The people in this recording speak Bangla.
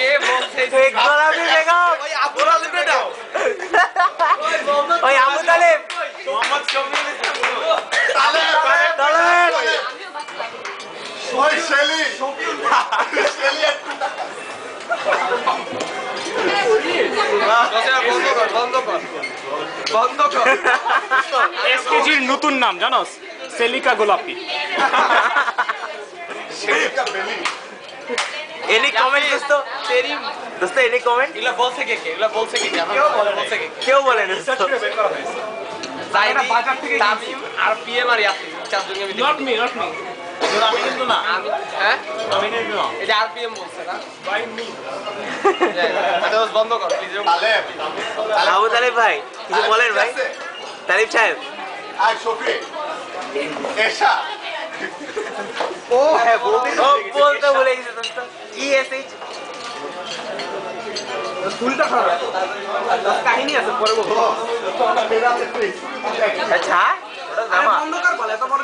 কে বলছে শেখ গোলাপি বেগম ওই আবু তালেব এটা ওই আবু তালেব মোহাম্মদ শফিউল ইসলাম তালেব ওই শেলি শেলি বন্ধ কর এসকেজির নতুন নাম জানোস সেলিকা গোলাপি শেলিকা বেলি এনি কমেন্ট দোস্ত এনি কমেন্ট এগুলা বলছে কে কেউ বলে না তামিম আর পিএম আর ইয়াসিন চারজনকে আমি নট মি আমি কিন্তু না হ্যাঁ এটা আর পিএম বলছে না এটা বন্ধ কর প্লিজ তালেব আবু তালেব ভাই কিছু বলেন ভাই তালিব সাহেব আর শফি এশা ও হ্যাঁ বলতে ভুলে গেছে দোস্ত ইএসএইচ ফুলটা খারাপ কাহিনী আছে পরে বলবো আচ্ছা ওটা জামা বন্ধ কর বলে এত বড়